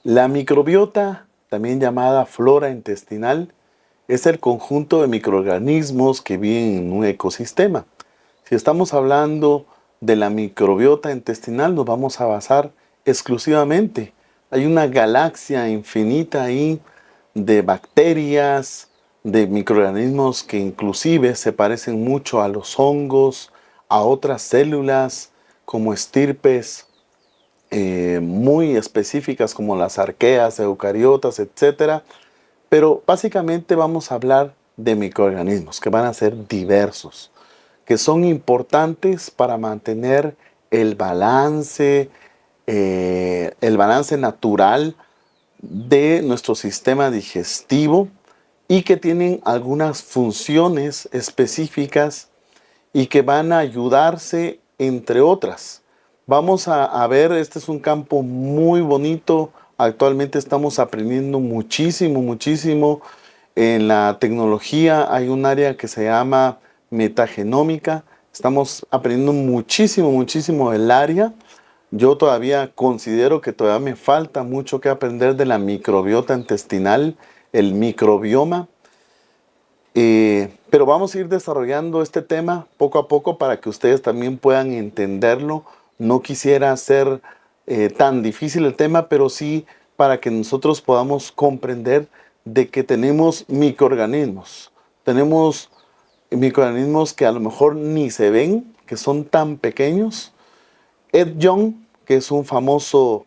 La microbiota, también llamada flora intestinal, es el conjunto de microorganismos que viven en un ecosistema. Si estamos hablando de la microbiota intestinal, nos vamos a basar exclusivamente. Hay una galaxia infinita ahí de bacterias, de microorganismos que inclusive se parecen mucho a los hongos, a otras células como estirpes muy específicas como las arqueas, eucariotas, etcétera. Pero básicamente vamos a hablar de microorganismos que van a ser diversos, que son importantes para mantener el balance natural de nuestro sistema digestivo y que tienen algunas funciones específicas y que van a ayudarse entre otras. Vamos a ver, este es un campo muy bonito. Actualmente estamos aprendiendo muchísimo, muchísimo. En la tecnología hay un área que se llama metagenómica. Estamos aprendiendo muchísimo, muchísimo del área. Yo todavía considero que todavía me falta mucho que aprender de la microbiota intestinal, el microbioma. Pero vamos a ir desarrollando este tema poco a poco para que ustedes también puedan entenderlo. No quisiera hacer tan difícil el tema, pero sí para que nosotros podamos comprender de que tenemos microorganismos. Tenemos microorganismos que a lo mejor ni se ven, que son tan pequeños. Ed Young, que es un famoso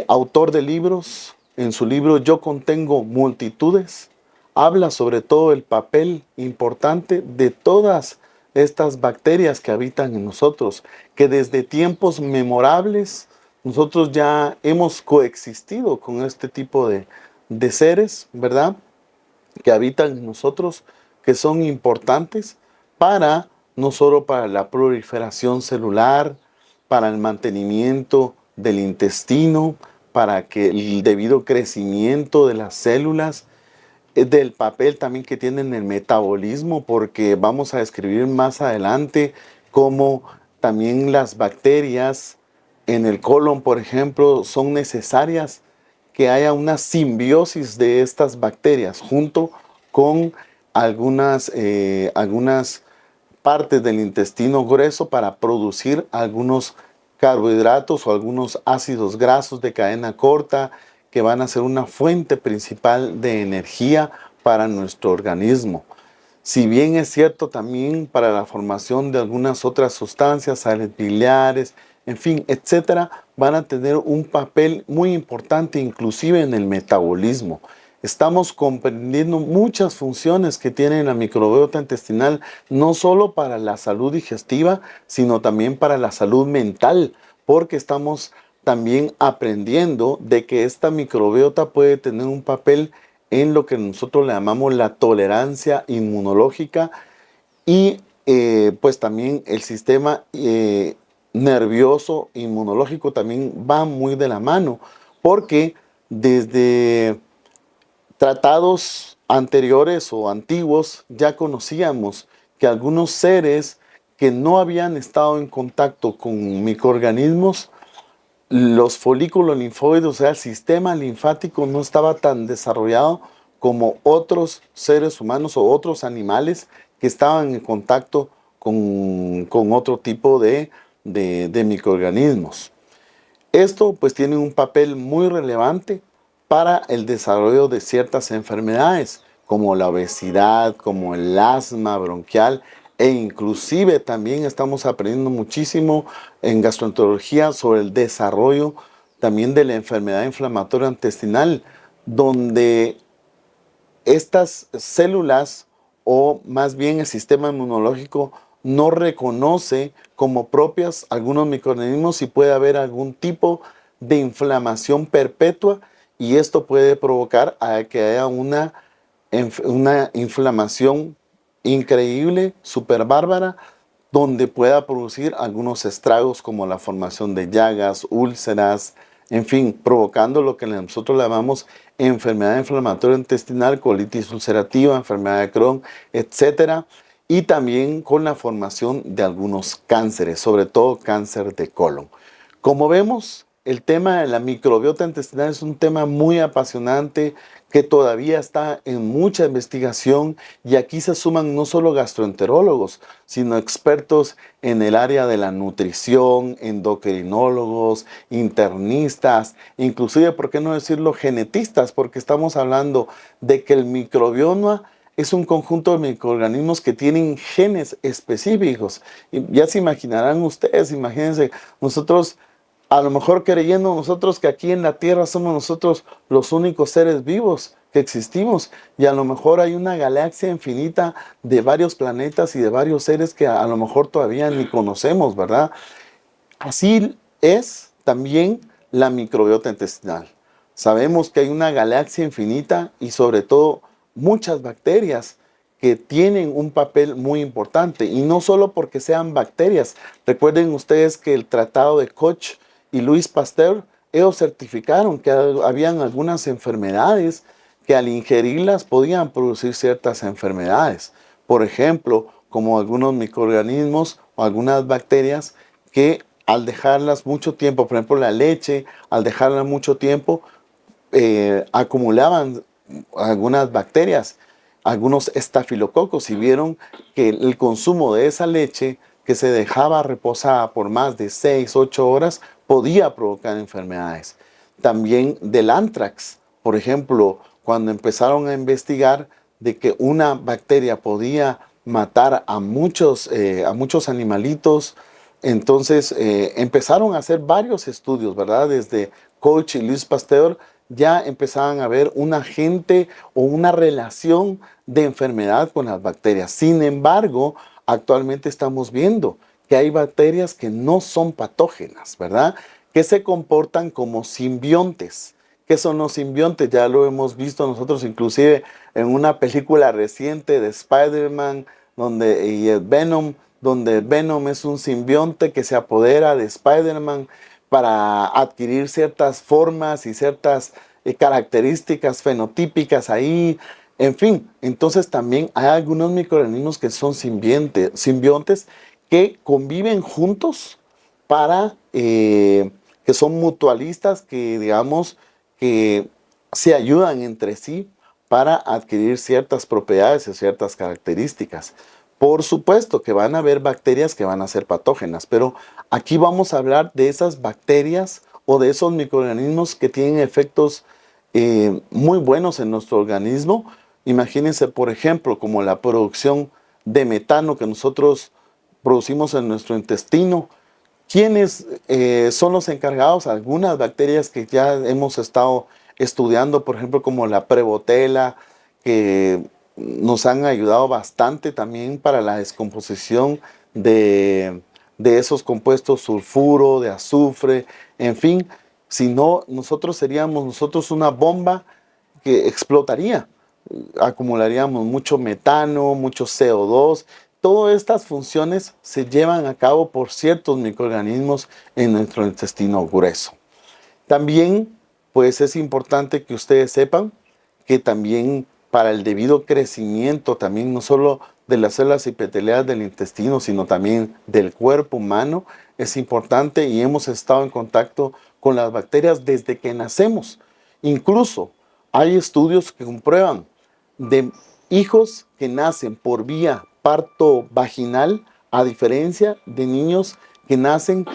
autor de libros, en su libro Yo contengo multitudes, habla sobre todo el papel importante de todas estas bacterias que habitan en nosotros, que desde tiempos memorables nosotros ya hemos coexistido con este tipo de seres, ¿verdad? Que habitan en nosotros, que son importantes para, no solo para la proliferación celular, para el mantenimiento del intestino, para que el debido crecimiento de las células, del papel también que tienen el metabolismo, porque vamos a describir más adelante cómo también las bacterias en el colon, por ejemplo, son necesarias que haya una simbiosis de estas bacterias junto con algunas partes del intestino grueso para producir algunos carbohidratos o algunos ácidos grasos de cadena corta que van a ser una fuente principal de energía para nuestro organismo. Si bien es cierto también para la formación de algunas otras sustancias, sales biliares, en fin, etcétera, van a tener un papel muy importante inclusive en el metabolismo. Estamos comprendiendo muchas funciones que tiene la microbiota intestinal, no solo para la salud digestiva, sino también para la salud mental, porque estamos también aprendiendo de que esta microbiota puede tener un papel en lo que nosotros le llamamos la tolerancia inmunológica y pues también el sistema nervioso inmunológico también va muy de la mano, porque desde tratados anteriores o antiguos ya conocíamos que algunos seres que no habían estado en contacto con microorganismos, los folículos linfóides, o sea, el sistema linfático no estaba tan desarrollado como otros seres humanos o otros animales que estaban en contacto con otro tipo de microorganismos. Esto pues tiene un papel muy relevante para el desarrollo de ciertas enfermedades como la obesidad, como el asma bronquial e inclusive también estamos aprendiendo muchísimo en gastroenterología sobre el desarrollo también de la enfermedad inflamatoria intestinal, donde estas células o más bien el sistema inmunológico no reconoce como propias algunos microorganismos y puede haber algún tipo de inflamación perpetua y esto puede provocar a que haya una inflamación increíble, súper bárbara, donde pueda producir algunos estragos como la formación de llagas, úlceras, en fin, provocando lo que nosotros le llamamos enfermedad inflamatoria intestinal, colitis ulcerativa, enfermedad de Crohn, etcétera, y también con la formación de algunos cánceres, sobre todo cáncer de colon. Como vemos, el tema de la microbiota intestinal es un tema muy apasionante que todavía está en mucha investigación y aquí se suman no solo gastroenterólogos, sino expertos en el área de la nutrición, endocrinólogos, internistas, inclusive, ¿por qué no decirlo?, genetistas, porque estamos hablando de que el microbioma es un conjunto de microorganismos que tienen genes específicos. Y ya se imaginarán ustedes, imagínense, nosotros a lo mejor creyendo nosotros que aquí en la Tierra somos nosotros los únicos seres vivos que existimos y a lo mejor hay una galaxia infinita de varios planetas y de varios seres que a lo mejor todavía ni conocemos, ¿verdad? Así es también la microbiota intestinal. Sabemos que hay una galaxia infinita y sobre todo muchas bacterias que tienen un papel muy importante y no solo porque sean bacterias. Recuerden ustedes que el Tratado de Koch y Louis Pasteur, ellos certificaron que habían algunas enfermedades que al ingerirlas podían producir ciertas enfermedades. Por ejemplo, como algunos microorganismos o algunas bacterias que al dejarlas mucho tiempo, por ejemplo la leche, al dejarla mucho tiempo, acumulaban algunas bacterias, algunos estafilococos, y vieron que el consumo de esa leche que se dejaba reposada por más de 6, 8 horas podía provocar enfermedades. También del anthrax, por ejemplo, cuando empezaron a investigar de que una bacteria podía matar a muchos animalitos, entonces empezaron a hacer varios estudios, ¿verdad? Desde Koch y Louis Pasteur ya empezaban a ver un agente o una relación de enfermedad con las bacterias. Sin embargo, actualmente estamos viendo que hay bacterias que no son patógenas, ¿verdad? Que se comportan como simbiontes. ¿Qué son los simbiontes? Ya lo hemos visto nosotros inclusive en una película reciente de Spider-Man y el Venom, donde Venom es un simbionte que se apodera de Spider-Man para adquirir ciertas formas y ciertas características fenotípicas ahí. En fin, entonces también hay algunos microorganismos que son simbiontes que conviven juntos para, que son mutualistas, que digamos que se ayudan entre sí para adquirir ciertas propiedades y ciertas características. Por supuesto que van a haber bacterias que van a ser patógenas, pero aquí vamos a hablar de esas bacterias o de esos microorganismos que tienen efectos muy buenos en nuestro organismo. Imagínense, por ejemplo, como la producción de metano que nosotros producimos en nuestro intestino. ¿Quiénes son los encargados? Algunas bacterias que ya hemos estado estudiando, por ejemplo, como la Prevotella, que nos han ayudado bastante también para la descomposición de esos compuestos sulfuro, de azufre, en fin. Si no, nosotros seríamos una bomba que explotaría. Acumularíamos mucho metano, mucho CO2. Todas estas funciones se llevan a cabo por ciertos microorganismos en nuestro intestino grueso. También, pues es importante que ustedes sepan que también para el debido crecimiento, también no solo de las células epiteliales del intestino, sino también del cuerpo humano, es importante y hemos estado en contacto con las bacterias desde que nacemos. Incluso hay estudios que comprueban de hijos que nacen por vía parto vaginal, a diferencia de niños que nacen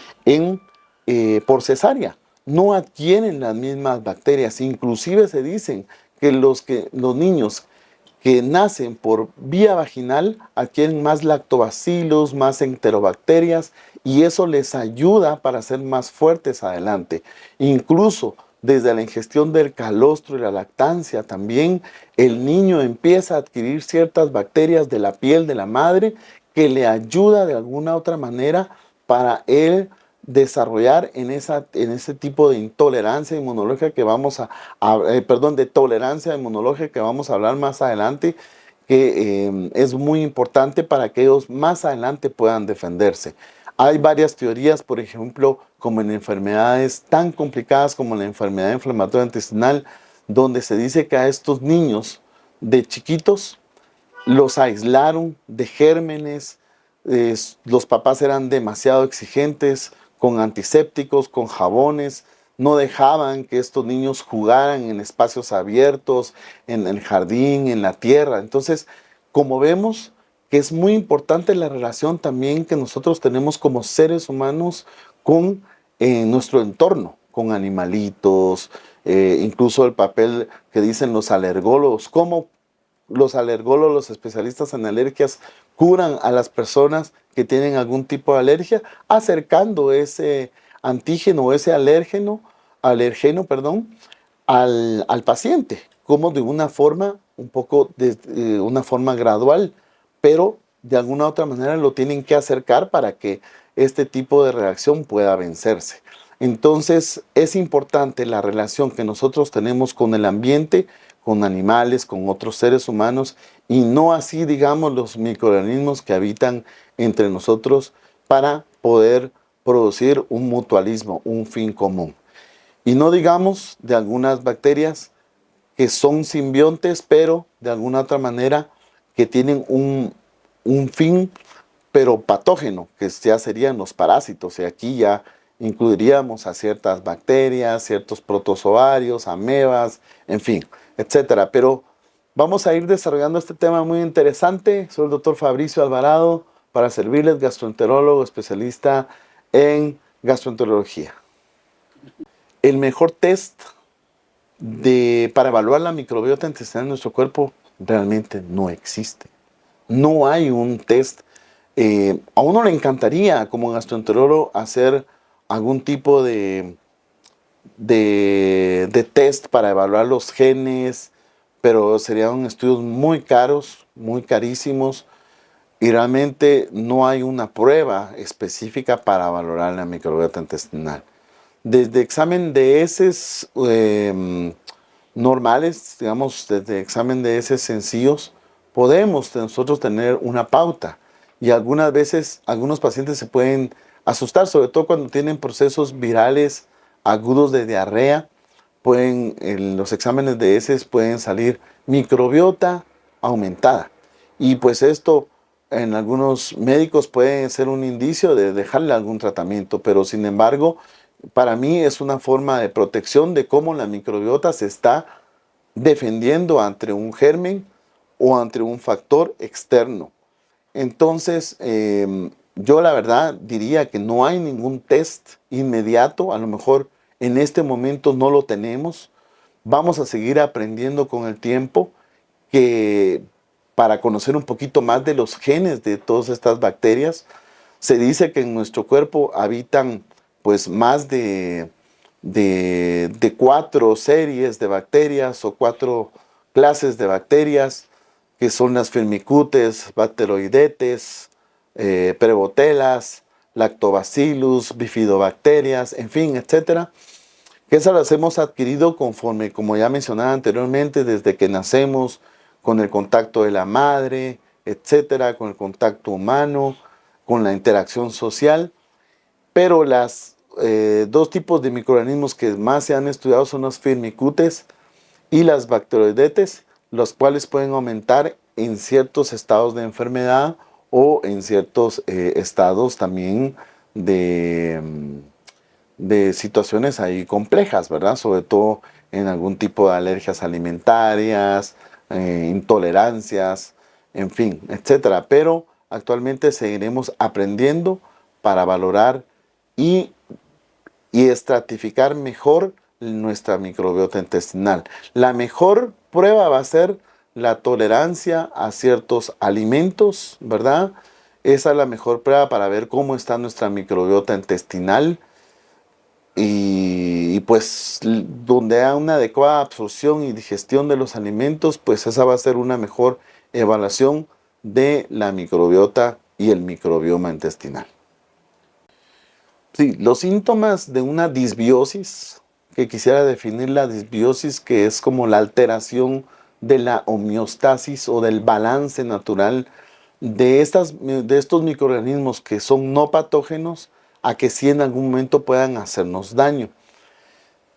por cesárea. No adquieren las mismas bacterias. Inclusive se dicen que los niños que nacen por vía vaginal adquieren más lactobacilos, más enterobacterias, y eso les ayuda para ser más fuertes adelante. Incluso desde la ingestión del calostro y la lactancia también el niño empieza a adquirir ciertas bacterias de la piel de la madre que le ayuda de alguna otra manera para él desarrollar en ese tipo de intolerancia inmunológica que de tolerancia inmunológica que vamos a hablar más adelante, que es muy importante para que ellos más adelante puedan defenderse. Hay varias teorías, por ejemplo, como en enfermedades tan complicadas como la enfermedad inflamatoria intestinal, donde se dice que a estos niños de chiquitos los aislaron de gérmenes, los papás eran demasiado exigentes con antisépticos, con jabones, no dejaban que estos niños jugaran en espacios abiertos, en el jardín, en la tierra. Entonces, como vemos que es muy importante la relación también que nosotros tenemos como seres humanos con nuestro entorno, con animalitos, incluso el papel que dicen los alergólogos, cómo los alergólogos, los especialistas en alergias, curan a las personas que tienen algún tipo de alergia, acercando ese antígeno o ese alergeno, perdón, al paciente, como de una forma, un poco de una forma gradual, pero de alguna otra manera lo tienen que acercar para que este tipo de reacción pueda vencerse. Entonces es importante la relación que nosotros tenemos con el ambiente, con animales, con otros seres humanos, y no así, digamos, los microorganismos que habitan entre nosotros para poder producir un mutualismo, un fin común. Y no digamos de algunas bacterias que son simbiontes, pero de alguna otra manera que tienen un fin, pero patógeno, que ya serían los parásitos. Y aquí ya incluiríamos a ciertas bacterias, ciertos protozoarios, amebas, en fin, etcétera. Pero vamos a ir desarrollando este tema muy interesante. Soy el doctor Fabricio Alvarado, para servirles, gastroenterólogo, especialista en gastroenterología. El mejor test para evaluar la microbiota intestinal en nuestro cuerpo realmente no existe. No hay un test. A uno le encantaría, como gastroenterólogo, hacer algún tipo de test para evaluar los genes, pero serían estudios muy caros, muy carísimos, y realmente no hay una prueba específica para valorar la microbiota intestinal. Desde examen de heces normales, digamos, desde examen de heces sencillos, podemos nosotros tener una pauta. Y algunas veces, algunos pacientes se pueden asustar, sobre todo cuando tienen procesos virales agudos de diarrea. En los exámenes de heces pueden salir microbiota aumentada. Y pues esto en algunos médicos puede ser un indicio de dejarle algún tratamiento, pero sin embargo, para mí es una forma de protección de cómo la microbiota se está defendiendo ante un germen o ante un factor externo. Entonces, yo la verdad diría que no hay ningún test inmediato, a lo mejor en este momento no lo tenemos. Vamos a seguir aprendiendo con el tiempo que para conocer un poquito más de los genes de todas estas bacterias, se dice que en nuestro cuerpo habitan pues más de 4 series de bacterias o 4 clases de bacterias, que son las Firmicutes, Bacteroidetes, Prebotelas, Lactobacillus, Bifidobacterias, en fin, etcétera, que esas las hemos adquirido conforme, como ya mencionaba anteriormente, desde que nacemos, con el contacto de la madre, etcétera, con el contacto humano, con la interacción social. Pero las dos tipos de microorganismos que más se han estudiado son los Firmicutes y las Bacteroidetes, los cuales pueden aumentar en ciertos estados de enfermedad o en ciertos estados también de situaciones ahí complejas, ¿verdad? Sobre todo en algún tipo de alergias alimentarias, intolerancias, en fin, etcétera. Pero actualmente seguiremos aprendiendo para valorar y, y estratificar mejor nuestra microbiota intestinal. La mejor prueba va a ser la tolerancia a ciertos alimentos, ¿verdad? Esa es la mejor prueba para ver cómo está nuestra microbiota intestinal. Y pues donde haya una adecuada absorción y digestión de los alimentos, pues esa va a ser una mejor evaluación de la microbiota y el microbioma intestinal. Sí, los síntomas de una disbiosis, que quisiera definir la disbiosis, que es como la alteración de la homeostasis o del balance natural de estos microorganismos que son no patógenos, a que sí en algún momento puedan hacernos daño.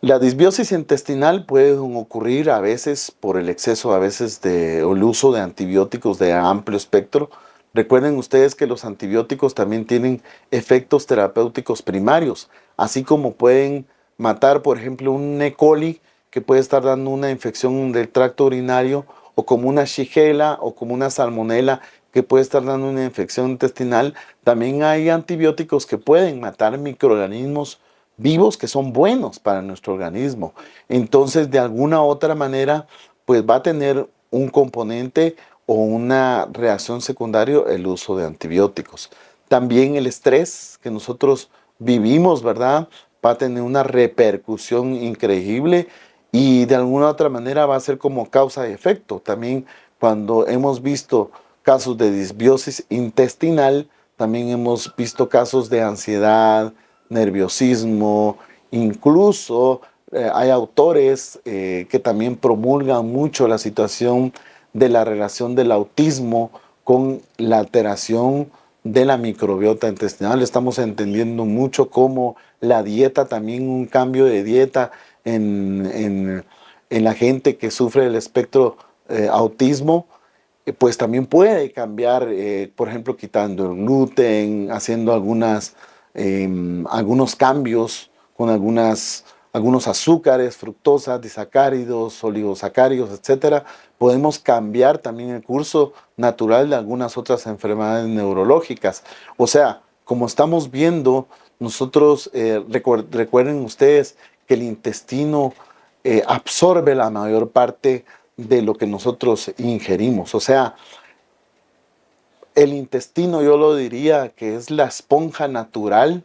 La disbiosis intestinal puede ocurrir a veces por el exceso, o el uso de antibióticos de amplio espectro. Recuerden ustedes que los antibióticos también tienen efectos terapéuticos primarios, así como pueden matar, por ejemplo, un E. coli que puede estar dando una infección del tracto urinario, o como una Shigella o como una Salmonella que puede estar dando una infección intestinal. También hay antibióticos que pueden matar microorganismos vivos que son buenos para nuestro organismo. Entonces, de alguna u otra manera, pues va a tener un componente o una reacción secundaria el uso de antibióticos. También el estrés que nosotros vivimos, ¿verdad? Va a tener una repercusión increíble y de alguna u otra manera va a ser como causa y efecto. También cuando hemos visto casos de disbiosis intestinal, también hemos visto casos de ansiedad, nerviosismo, incluso hay autores que también promulgan mucho la situación de la relación del autismo con la alteración de la microbiota intestinal. Estamos entendiendo mucho cómo la dieta, también un cambio de dieta en la gente que sufre el espectro autismo, pues también puede cambiar, por ejemplo, quitando el gluten, haciendo algunos cambios con algunos azúcares, fructosas, disacáridos, oligosacáridos, etcétera. Podemos cambiar también el curso natural de algunas otras enfermedades neurológicas. O sea, como estamos viendo, nosotros, recuerden ustedes que el intestino absorbe la mayor parte de lo que nosotros ingerimos. O sea, el intestino yo lo diría que es la esponja natural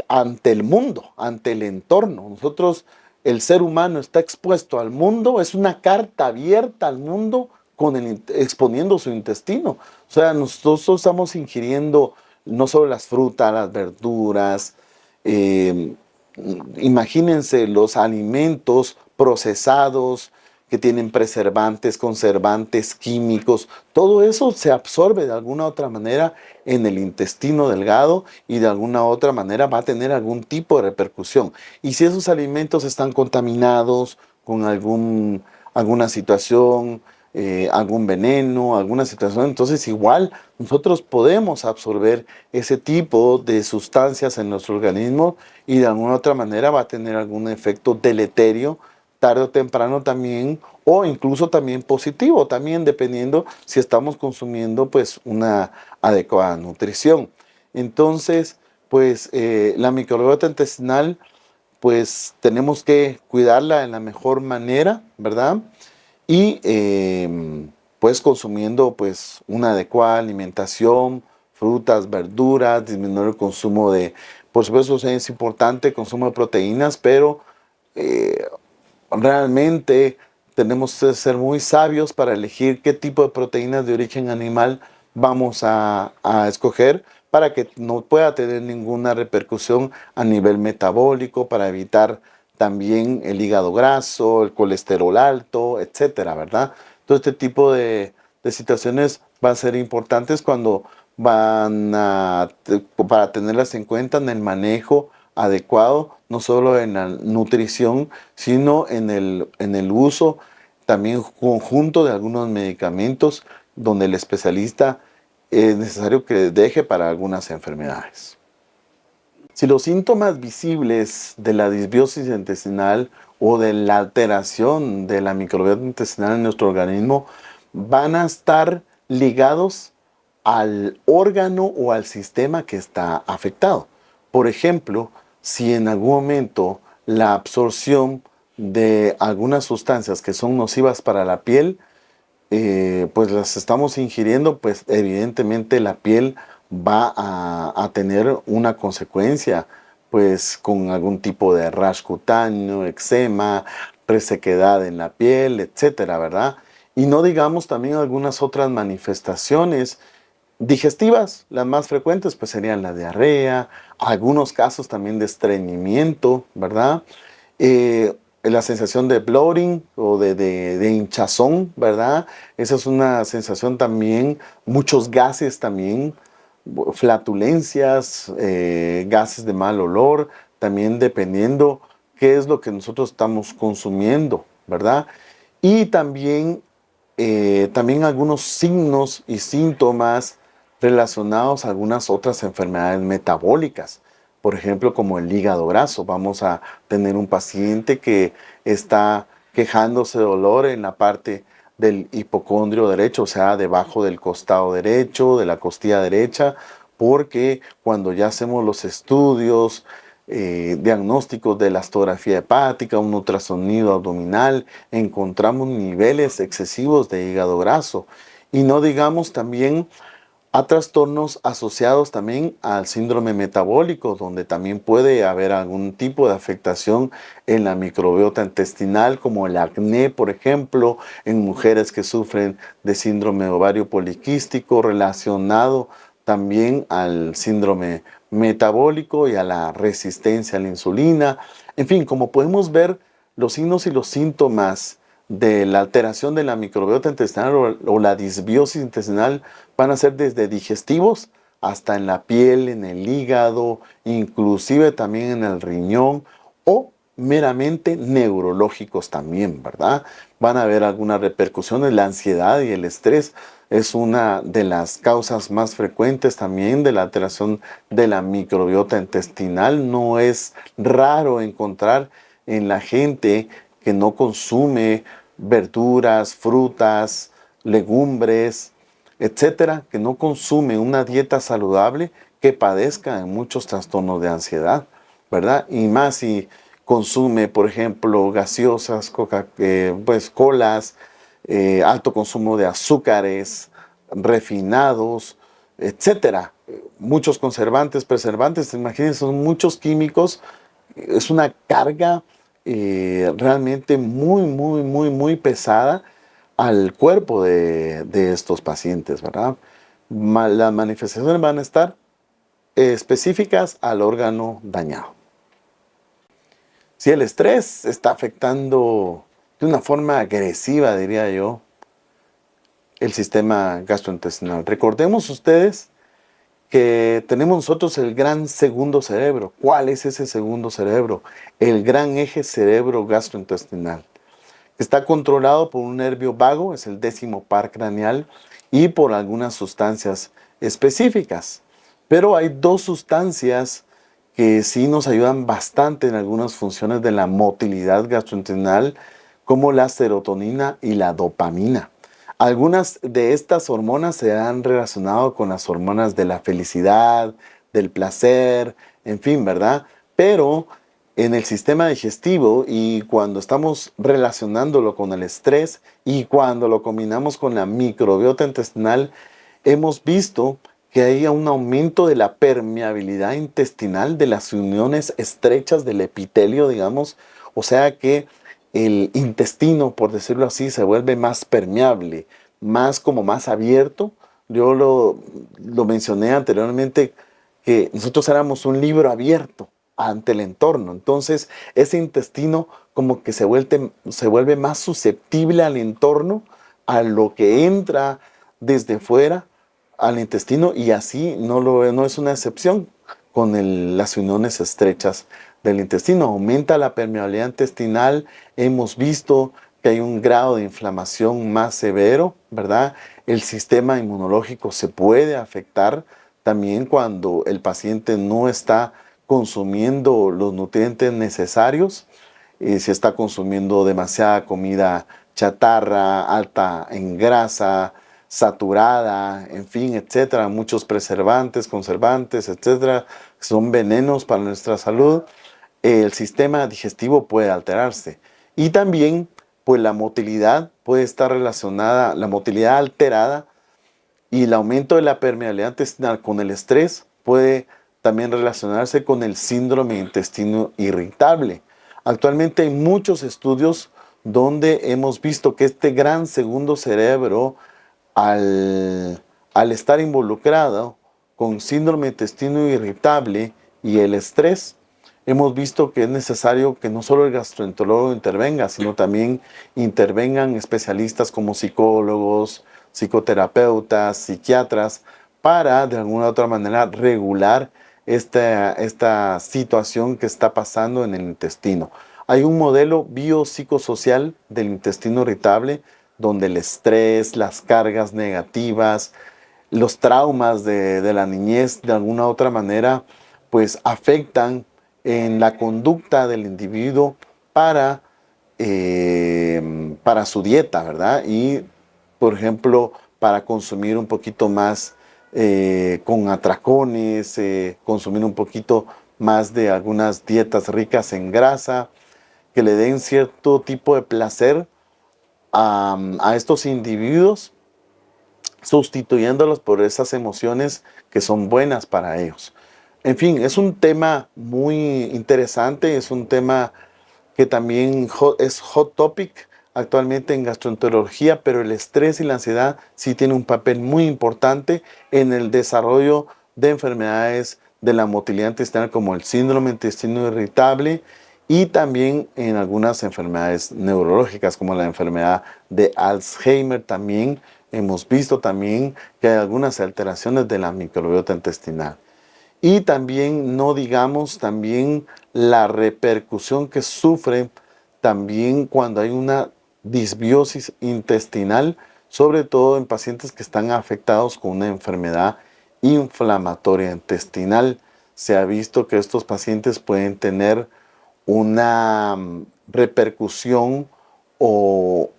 ante el mundo, ante el entorno. Nosotros, el ser humano está expuesto al mundo, es una carta abierta al mundo exponiendo su intestino. O sea, nosotros estamos ingiriendo no solo las frutas, las verduras, eh, imagínense los alimentos procesados que tienen preservantes, conservantes, químicos, todo eso se absorbe de alguna u otra manera en el intestino delgado y de alguna u otra manera va a tener algún tipo de repercusión. Y si esos alimentos están contaminados con alguna situación, algún veneno, alguna situación, entonces igual nosotros podemos absorber ese tipo de sustancias en nuestro organismo y de alguna u otra manera va a tener algún efecto deleterio tarde o temprano también, o incluso también positivo, también dependiendo si estamos consumiendo pues una adecuada nutrición. Entonces, pues la microbiota intestinal, pues tenemos que cuidarla de la mejor manera, ¿verdad? Y pues consumiendo pues una adecuada alimentación, frutas, verduras, disminuir el consumo de, por supuesto es importante el consumo de proteínas, pero eh, realmente tenemos que ser muy sabios para elegir qué tipo de proteínas de origen animal vamos a escoger para que no pueda tener ninguna repercusión a nivel metabólico, para evitar también el hígado graso, el colesterol alto, etcétera, ¿verdad? Todo este tipo de situaciones van a ser importantes cuando para tenerlas en cuenta en el manejo adecuado, no solo en la nutrición, sino en el uso también conjunto de algunos medicamentos donde el especialista es necesario que deje para algunas enfermedades. Si los síntomas visibles de la disbiosis intestinal o de la alteración de la microbiota intestinal en nuestro organismo van a estar ligados al órgano o al sistema que está afectado. Por ejemplo, si en algún momento la absorción de algunas sustancias que son nocivas para la piel, pues las estamos ingiriendo, pues evidentemente la piel va a tener una consecuencia, pues con algún tipo de rash cutáneo, eczema, resequedad en la piel, etcétera, ¿verdad? Y no digamos también algunas otras manifestaciones digestivas, las más frecuentes pues serían la diarrea, algunos casos también de estreñimiento, ¿verdad? La sensación de bloating o de hinchazón, ¿verdad? Esa es una sensación también, muchos gases también, flatulencias, gases de mal olor, también dependiendo qué es lo que nosotros estamos consumiendo, ¿verdad? Y también algunos signos y síntomas relacionados a algunas otras enfermedades metabólicas. por ejemplo, como el hígado graso. Vamos a tener un paciente que está quejándose de dolor en la parte del hipocondrio derecho, o sea, debajo del costado derecho, de la costilla derecha, porque cuando ya hacemos los estudios diagnósticos de la astografía hepática, un ultrasonido abdominal, encontramos niveles excesivos de hígado graso. Y no digamos también a trastornos asociados también al síndrome metabólico, donde también puede haber algún tipo de afectación en la microbiota intestinal, como el acné, por ejemplo, en mujeres que sufren de síndrome ovario poliquístico, relacionado también al síndrome metabólico y a la resistencia a la insulina. En fin, como podemos ver, los signos y los síntomas de la alteración de la microbiota intestinal o la disbiosis intestinal van a ser desde digestivos hasta en la piel, en el hígado, inclusive también en el riñón o meramente neurológicos también, ¿verdad? Van a haber algunas repercusiones. La ansiedad y el estrés es una de las causas más frecuentes también de la alteración de la microbiota intestinal. No es raro encontrar en la gente que no consume verduras, frutas, legumbres, etcétera, que no consume una dieta saludable, que padezca en muchos trastornos de ansiedad, ¿verdad? Y más si consume, por ejemplo, gaseosas, colas, alto consumo de azúcares, refinados, etcétera. Muchos conservantes, preservantes, imagínense, son muchos químicos, es una carga realmente muy pesada al cuerpo de estos pacientes, ¿verdad? Las manifestaciones van a estar específicas al órgano dañado. Si el estrés está afectando de una forma agresiva, diría yo, el sistema gastrointestinal. Recordemos ustedes que tenemos nosotros el gran segundo cerebro. ¿Cuál es ese segundo cerebro? El gran eje cerebro gastrointestinal. Está controlado por un nervio vago, es el 10º par craneal, y por algunas sustancias específicas. Pero hay dos sustancias que sí nos ayudan bastante en algunas funciones de la motilidad gastrointestinal, como la serotonina y la dopamina. Algunas de estas hormonas se han relacionado con las hormonas de la felicidad, del placer, en fin, ¿verdad? Pero en el sistema digestivo, y cuando estamos relacionándolo con el estrés y cuando lo combinamos con la microbiota intestinal, hemos visto que hay un aumento de la permeabilidad intestinal, de las uniones estrechas del epitelio, digamos, o sea que el intestino, por decirlo así, se vuelve más permeable, más abierto. Yo lo mencioné anteriormente, que nosotros éramos un libro abierto ante el entorno. Entonces, ese intestino como que se vuelve más susceptible al entorno, a lo que entra desde fuera al intestino, y así no es una excepción con las uniones estrechas del intestino. Aumenta la permeabilidad intestinal. Hemos visto que hay un grado de inflamación más severo, ¿verdad? El sistema inmunológico se puede afectar también cuando el paciente no está consumiendo los nutrientes necesarios, si está consumiendo demasiada comida chatarra, alta en grasa, saturada, en fin, etcétera, muchos preservantes, conservantes, etcétera, son venenos para nuestra salud. El sistema digestivo puede alterarse. Y también, pues la motilidad puede estar relacionada, la motilidad alterada y el aumento de la permeabilidad intestinal con el estrés puede también relacionarse con el síndrome de intestino irritable. Actualmente hay muchos estudios donde hemos visto que este gran segundo cerebro, al estar involucrado con síndrome de intestino irritable y el estrés, hemos visto que es necesario que no solo el gastroenterólogo intervenga, sino también intervengan especialistas como psicólogos, psicoterapeutas, psiquiatras, para de alguna u otra manera regular esta situación que está pasando en el intestino. Hay un modelo biopsicosocial del intestino irritable donde el estrés, las cargas negativas, los traumas de la niñez de alguna u otra manera pues afectan en la conducta del individuo para su dieta, ¿verdad? Y, por ejemplo, para consumir un poquito más con atracones, consumir un poquito más de algunas dietas ricas en grasa, que le den cierto tipo de placer a estos individuos, sustituyéndolos por esas emociones que son buenas para ellos. En fin, es un tema muy interesante, es un tema que también es hot topic actualmente en gastroenterología, pero el estrés y la ansiedad sí tienen un papel muy importante en el desarrollo de enfermedades de la motilidad intestinal como el síndrome de intestino irritable y también en algunas enfermedades neurológicas como la enfermedad de Alzheimer. También hemos visto también que hay algunas alteraciones de la microbiota intestinal. Y también no digamos también la repercusión que sufre también cuando hay una disbiosis intestinal, sobre todo en pacientes que están afectados con una enfermedad inflamatoria intestinal. Se ha visto que estos pacientes pueden tener una repercusión o,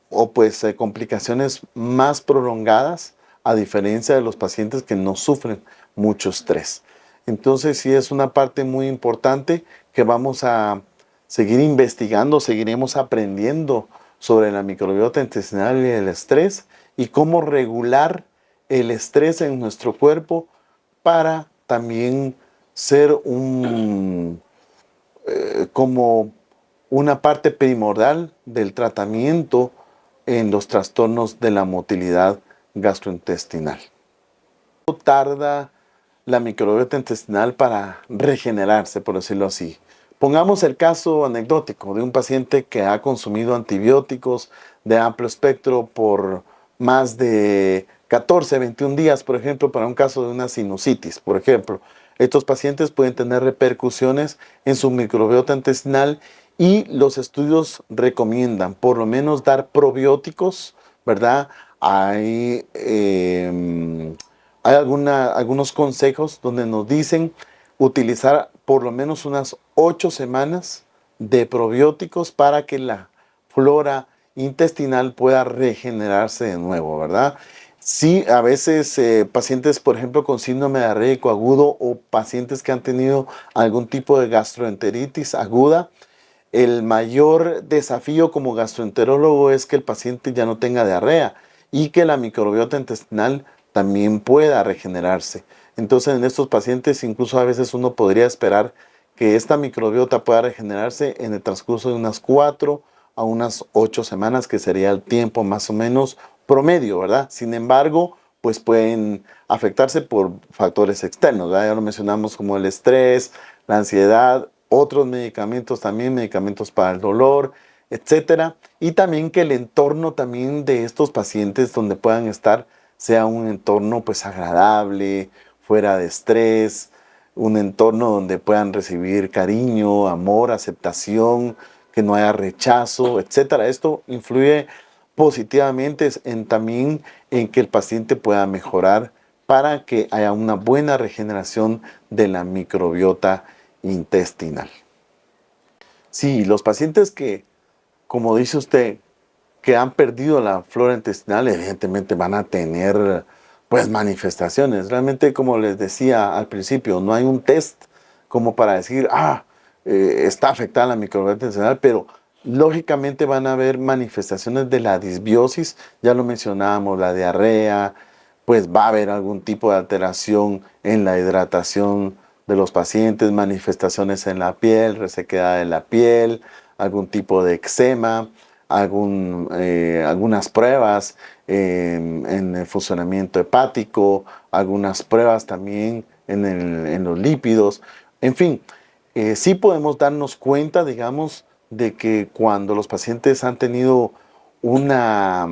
o complicaciones más prolongadas a diferencia de los pacientes que no sufren mucho estrés. Entonces sí es una parte muy importante que vamos a seguir investigando, seguiremos aprendiendo sobre la microbiota intestinal y el estrés y cómo regular el estrés en nuestro cuerpo para también ser como una parte primordial del tratamiento en los trastornos de la motilidad gastrointestinal. ¿Cuánto tarda la microbiota intestinal para regenerarse, por decirlo así? Pongamos el caso anecdótico de un paciente que ha consumido antibióticos de amplio espectro por más de 14, 21 días, por ejemplo, para un caso de una sinusitis, por ejemplo. Estos pacientes pueden tener repercusiones en su microbiota intestinal y los estudios recomiendan por lo menos dar probióticos, ¿verdad? Hay algunos consejos donde nos dicen utilizar por lo menos unas 8 semanas de probióticos para que la flora intestinal pueda regenerarse de nuevo, ¿verdad? Sí, a veces pacientes, por ejemplo, con síndrome diarreico agudo o pacientes que han tenido algún tipo de gastroenteritis aguda, el mayor desafío como gastroenterólogo es que el paciente ya no tenga diarrea y que la microbiota intestinal también pueda regenerarse. Entonces, en estos pacientes, incluso a veces uno podría esperar que esta microbiota pueda regenerarse en el transcurso de unas 4 a unas 8 semanas, que sería el tiempo más o menos promedio, ¿verdad? Sin embargo, pues pueden afectarse por factores externos, ¿verdad? Ya lo mencionamos como el estrés, la ansiedad, otros medicamentos también, medicamentos para el dolor, etcétera. Y también que el entorno también de estos pacientes donde puedan estar sea un entorno pues agradable, fuera de estrés, un entorno donde puedan recibir cariño, amor, aceptación, que no haya rechazo, etcétera. Esto influye positivamente también en que el paciente pueda mejorar para que haya una buena regeneración de la microbiota intestinal. Sí, los pacientes que, como dice usted, que han perdido la flora intestinal, evidentemente van a tener pues manifestaciones. Realmente, como les decía al principio, no hay un test como para decir, está afectada la microbiota intestinal, pero lógicamente van a haber manifestaciones de la disbiosis, ya lo mencionábamos, la diarrea, pues va a haber algún tipo de alteración en la hidratación de los pacientes, manifestaciones en la piel, resequedad de la piel, algún tipo de eczema, algunas pruebas en el funcionamiento hepático, algunas pruebas también en los lípidos. En fin, sí podemos darnos cuenta, digamos, de que cuando los pacientes han tenido una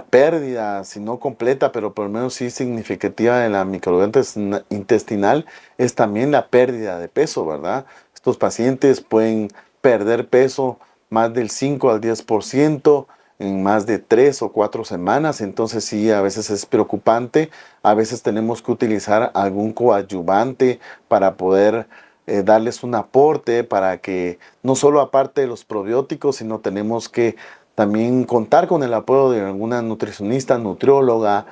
pérdida, si no completa, pero por lo menos sí significativa de la microbiota intestinal, es también la pérdida de peso, ¿verdad? Estos pacientes pueden perder peso más del 5 al 10%, en más de 3 o 4 semanas. Entonces sí, a veces es preocupante. A veces tenemos que utilizar algún coadyuvante para poder darles un aporte, para que no solo aparte de los probióticos, sino tenemos que también contar con el apoyo de alguna nutricionista, nutrióloga.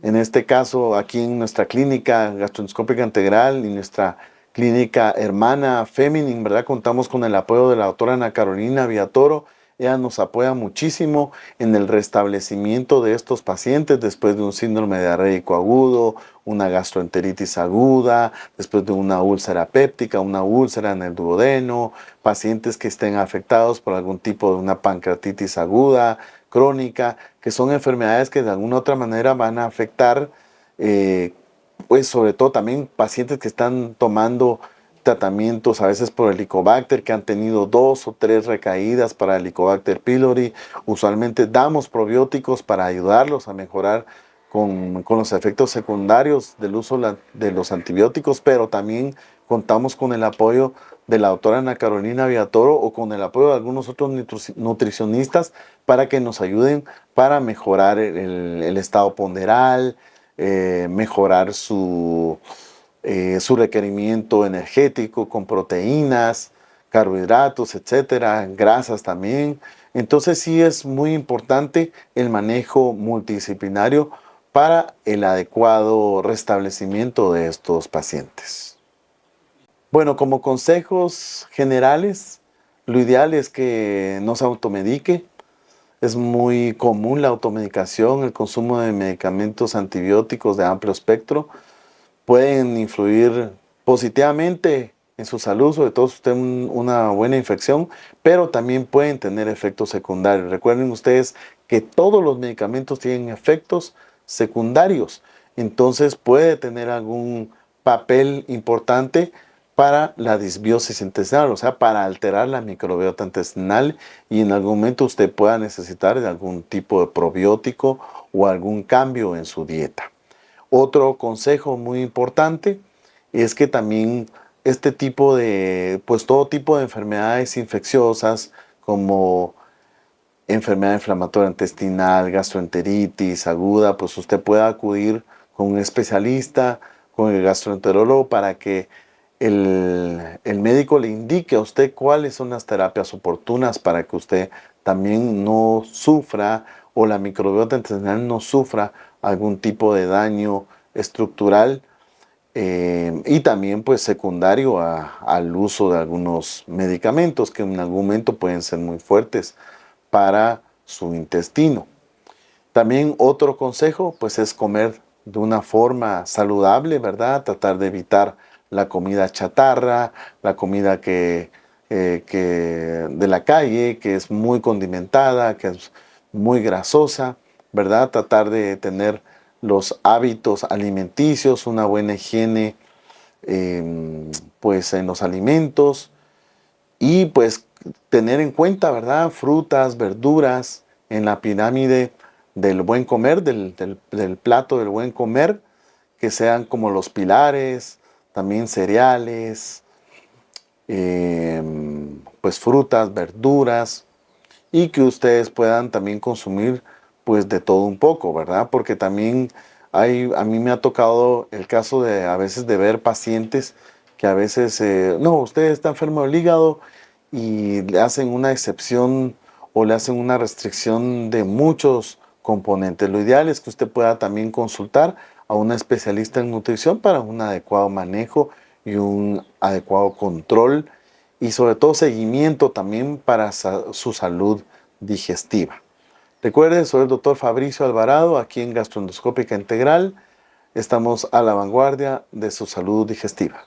En este caso, aquí en nuestra clínica gastroendoscópica integral y nuestra clínica hermana Feminin, ¿verdad? Contamos con el apoyo de la doctora Ana Carolina Villatoro. Ella nos apoya muchísimo en el restablecimiento de estos pacientes después de un síndrome diarreico agudo, una gastroenteritis aguda, después de una úlcera péptica, una úlcera en el duodeno, pacientes que estén afectados por algún tipo de una pancreatitis aguda, crónica, que son enfermedades que de alguna u otra manera van a afectar, pues sobre todo también pacientes que están tomando tratamientos a veces por Helicobacter, que han tenido 2 o 3 recaídas para Helicobacter pylori. Usualmente damos probióticos para ayudarlos a mejorar con los efectos secundarios del uso de los antibióticos, pero también contamos con el apoyo de la doctora Ana Carolina Villatoro o con el apoyo de algunos otros nutricionistas para que nos ayuden para mejorar el estado ponderal, mejorar su requerimiento energético con proteínas, carbohidratos, etcétera, grasas también. Entonces sí es muy importante el manejo multidisciplinario para el adecuado restablecimiento de estos pacientes. Bueno, como consejos generales, lo ideal es que no se automedique. Es muy común la automedicación, el consumo de medicamentos antibióticos de amplio espectro. Pueden influir positivamente en su salud, sobre todo si usted tiene una buena infección, pero también pueden tener efectos secundarios. Recuerden ustedes que todos los medicamentos tienen efectos secundarios, entonces puede tener algún papel importante para la disbiosis intestinal, o sea, para alterar la microbiota intestinal, y en algún momento usted pueda necesitar de algún tipo de probiótico o algún cambio en su dieta. Otro consejo muy importante es que también este tipo de, pues todo tipo de enfermedades infecciosas como enfermedad inflamatoria intestinal, gastroenteritis aguda, pues usted pueda acudir con un especialista, con el gastroenterólogo, para que el médico le indique a usted cuáles son las terapias oportunas para que usted también no sufra, o la microbiota intestinal no sufra algún tipo de daño estructural, y también pues secundario al uso de algunos medicamentos que en algún momento pueden ser muy fuertes para su intestino. También otro consejo pues es comer de una forma saludable, ¿verdad? Tratar de evitar la comida chatarra, la comida que de la calle, que es muy condimentada, que es muy grasosa, ¿verdad? Tratar de tener los hábitos alimenticios, una buena higiene pues en los alimentos, y pues tener en cuenta, ¿verdad? Frutas, verduras en la pirámide del buen comer, del plato del buen comer, que sean como los pilares, también cereales, pues frutas, verduras, y que ustedes puedan también consumir pues de todo un poco, ¿verdad? Porque también a mí me ha tocado el caso de a veces de ver pacientes que a veces, no, usted está enfermo del hígado, y le hacen una excepción o le hacen una restricción de muchos componentes. Lo ideal es que usted pueda también consultar a una especialista en nutrición para un adecuado manejo y un adecuado control, y sobre todo seguimiento también para su salud digestiva. Recuerde, soy el doctor Fabricio Alvarado, aquí en Gastroendoscópica Integral. Estamos a la vanguardia de su salud digestiva.